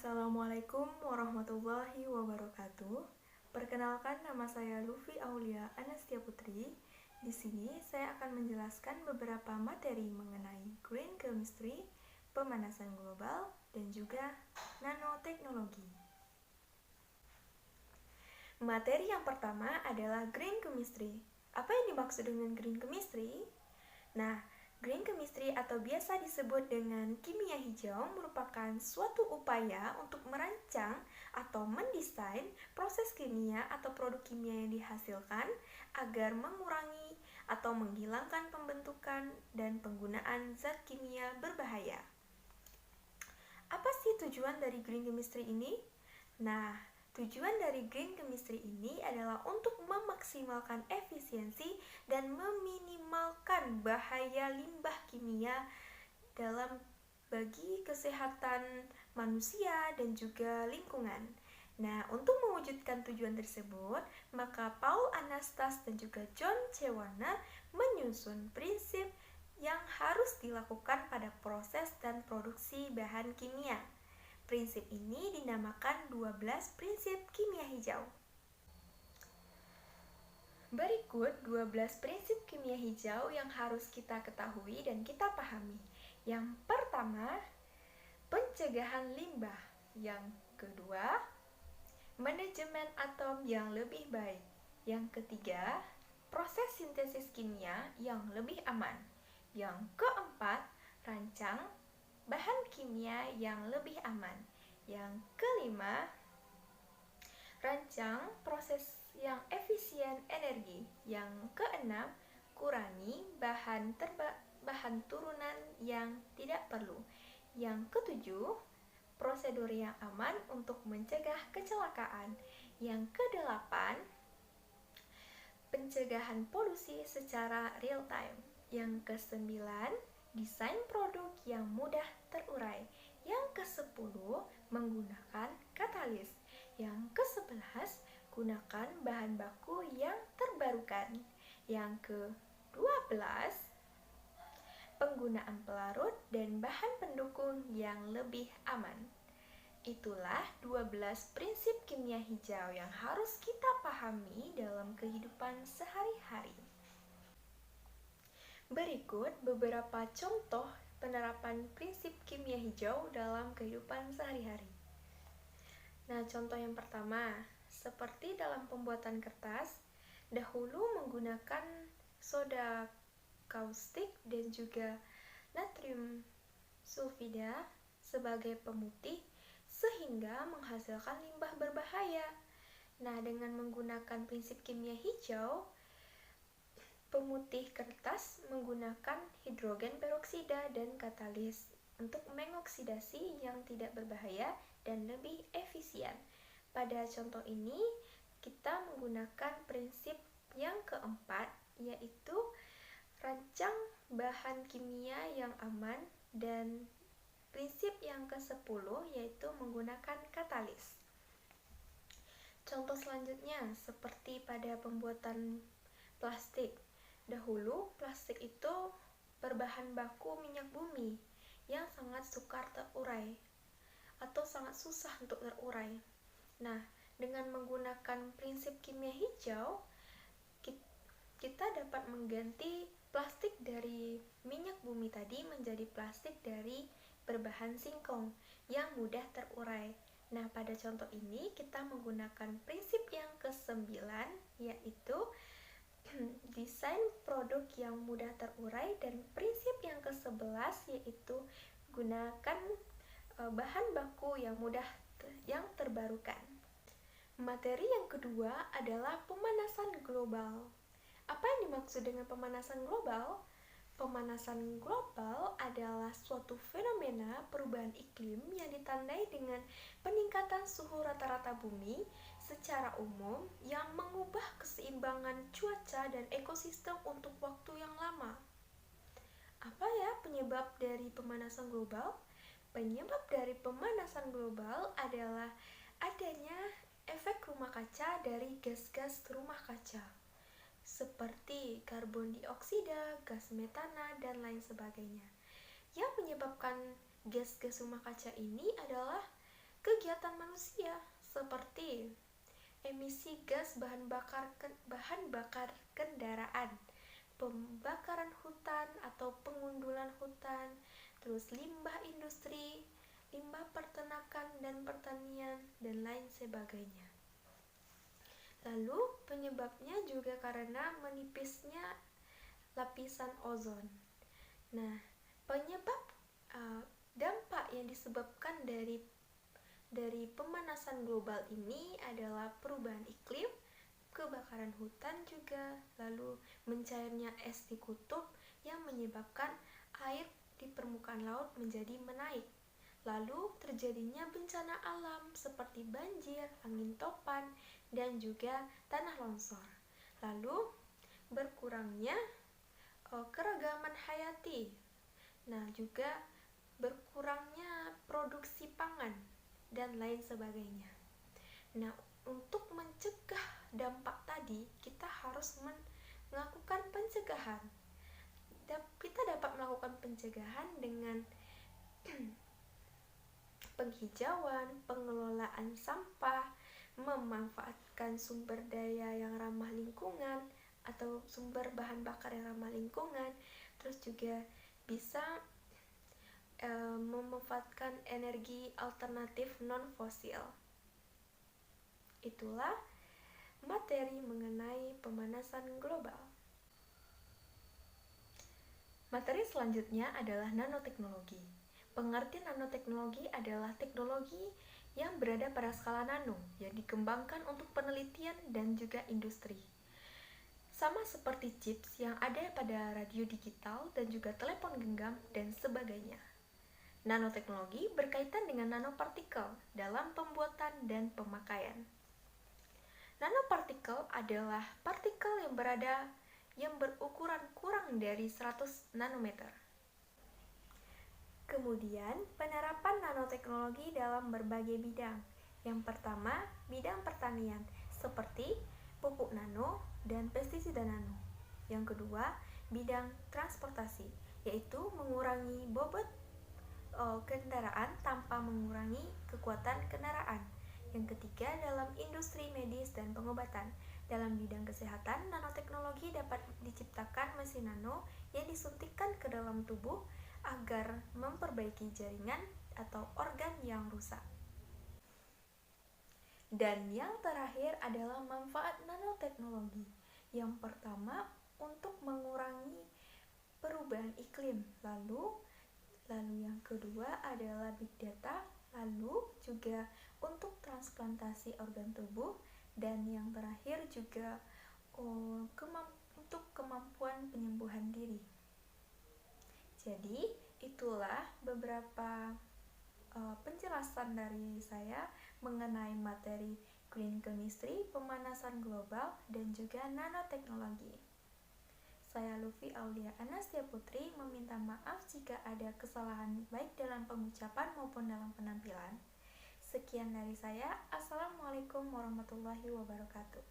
Assalamualaikum warahmatullahi wabarakatuh. Perkenalkan, nama saya Luffy Aulia Anastia Putri. Di sini saya akan menjelaskan beberapa materi mengenai green chemistry, pemanasan global, dan juga nanoteknologi. Materi yang pertama adalah green chemistry. Apa yang dimaksud dengan green chemistry? Nah, green chemistry atau biasa disebut dengan kimia hijau merupakan suatu upaya untuk merancang atau mendesain proses kimia atau produk kimia yang dihasilkan agar mengurangi atau menghilangkan pembentukan dan penggunaan zat kimia berbahaya. Apa sih tujuan dari green chemistry ini? Nah, tujuan dari green chemistry ini adalah untuk memaksimalkan efisiensi dan meminimalkan bahaya limbah kimia bagi kesehatan manusia dan juga lingkungan. Nah, untuk mewujudkan tujuan tersebut, maka Paul Anastas dan juga John C. Warner menyusun prinsip yang harus dilakukan pada proses dan produksi bahan kimia. Prinsip ini dinamakan 12 prinsip kimia hijau. Berikut 12 prinsip kimia hijau yang harus kita ketahui dan kita pahami. Yang pertama, pencegahan limbah. Yang kedua, manajemen atom yang lebih baik. Yang ketiga, proses sintesis kimia yang lebih aman. Yang keempat, rancang bahan kimia yang lebih aman. Yang kelima, rancang proses yang efisien energi. Yang keenam, kurangi bahan turunan yang tidak perlu. Yang ketujuh, prosedur yang aman untuk mencegah kecelakaan. Yang kedelapan, pencegahan polusi secara real time. Yang kesembilan, desain produk yang mudah terurai. Yang ke-10, menggunakan katalis. Yang ke-11, gunakan bahan baku yang terbarukan. Yang ke-12, penggunaan pelarut dan bahan pendukung yang lebih aman. Itulah 12 prinsip kimia hijau yang harus kita pahami dalam kehidupan sehari-hari. Berikut beberapa contoh penerapan prinsip kimia hijau dalam kehidupan sehari-hari. Nah, contoh yang pertama, seperti dalam pembuatan kertas, dahulu menggunakan soda kaustik dan juga natrium sulfida sebagai pemutih sehingga menghasilkan limbah berbahaya. Nah, dengan menggunakan prinsip kimia hijau, pemutih kertas menggunakan hidrogen peroksida dan katalis untuk mengoksidasi yang tidak berbahaya dan lebih efisien. Pada contoh ini, kita menggunakan prinsip yang keempat, yaitu rancang bahan kimia yang aman, dan prinsip yang ke-10 yaitu menggunakan katalis. Contoh selanjutnya seperti pada pembuatan plastik. Dahulu plastik itu berbahan baku minyak bumi yang sangat sukar terurai atau sangat susah untuk terurai. Nah, dengan menggunakan prinsip kimia hijau, kita dapat mengganti plastik dari minyak bumi tadi menjadi plastik dari berbahan singkong yang mudah terurai. Nah, pada contoh ini kita menggunakan prinsip yang ke-9, yaitu desain produk yang mudah terurai, dan prinsip yang ke-11 yaitu gunakan bahan baku yang terbarukan. Materi yang kedua adalah pemanasan global. Apa yang dimaksud dengan pemanasan global? Pemanasan global adalah suatu fenomena perubahan iklim yang ditandai dengan peningkatan suhu rata-rata bumi secara umum yang mengubah keseimbangan cuaca dan ekosistem untuk waktu yang lama. Apa ya penyebab dari pemanasan global? Penyebab dari pemanasan global adalah adanya efek rumah kaca dari gas-gas rumah kaca, seperti karbon dioksida, gas metana, dan lain sebagainya. Yang menyebabkan gas-gas rumah kaca ini adalah kegiatan manusia seperti emisi gas bahan bakar kendaraan, pembakaran hutan atau pengundulan hutan, terus limbah industri, limbah peternakan dan pertanian, dan lain sebagainya. Lalu penyebabnya juga karena menipisnya lapisan ozon. Nah, penyebab dampak yang disebabkan dari pemanasan global ini adalah perubahan iklim, kebakaran hutan juga, lalu mencairnya es di kutub yang menyebabkan air di permukaan laut menjadi menaik. Lalu terjadinya bencana alam seperti banjir, angin topan, dan juga tanah longsor. Lalu berkurangnya keragaman hayati. Nah, juga berkurangnya produksi pangan dan lain sebagainya. Nah, untuk mencegah dampak tadi, kita harus melakukan pencegahan. Kita dapat melakukan pencegahan dengan penghijauan, pengelolaan sampah, memanfaatkan sumber daya yang ramah lingkungan atau sumber bahan bakar yang ramah lingkungan, terus juga bisa memanfaatkan energi alternatif non-fosil. Itulah materi mengenai pemanasan global. Materi selanjutnya adalah nanoteknologi. Pengertian nanoteknologi adalah teknologi yang berada pada skala nano yang dikembangkan untuk penelitian dan juga industri. Sama seperti chips yang ada pada radio digital dan juga telepon genggam dan sebagainya. Nanoteknologi berkaitan dengan nanopartikel dalam pembuatan dan pemakaian. Nanopartikel adalah partikel yang berukuran kurang dari 100 nanometer. Kemudian, penerapan nanoteknologi dalam berbagai bidang. Yang pertama, bidang pertanian, seperti pupuk nano dan pestisida nano. Yang kedua, bidang transportasi, yaitu mengurangi bobot kendaraan tanpa mengurangi kekuatan kendaraan. Yang ketiga, dalam industri medis dan pengobatan. Dalam bidang kesehatan, nanoteknologi dapat diciptakan mesin nano yang disuntikkan ke dalam tubuh agar memperbaiki jaringan atau organ yang rusak. Dan yang terakhir adalah manfaat nanoteknologi. Yang pertama, untuk mengurangi perubahan iklim. Lalu yang kedua adalah big data, lalu juga untuk transplantasi organ tubuh, dan yang terakhir juga untuk kemampuan penyembuhan diri. Jadi itulah beberapa penjelasan dari saya mengenai materi Green Chemistry, pemanasan global, dan juga nanoteknologi. Saya Luffy Aulia Anastia Putri meminta maaf jika ada kesalahan baik dalam pengucapan maupun dalam penampilan. Sekian dari saya. Assalamualaikum warahmatullahi wabarakatuh.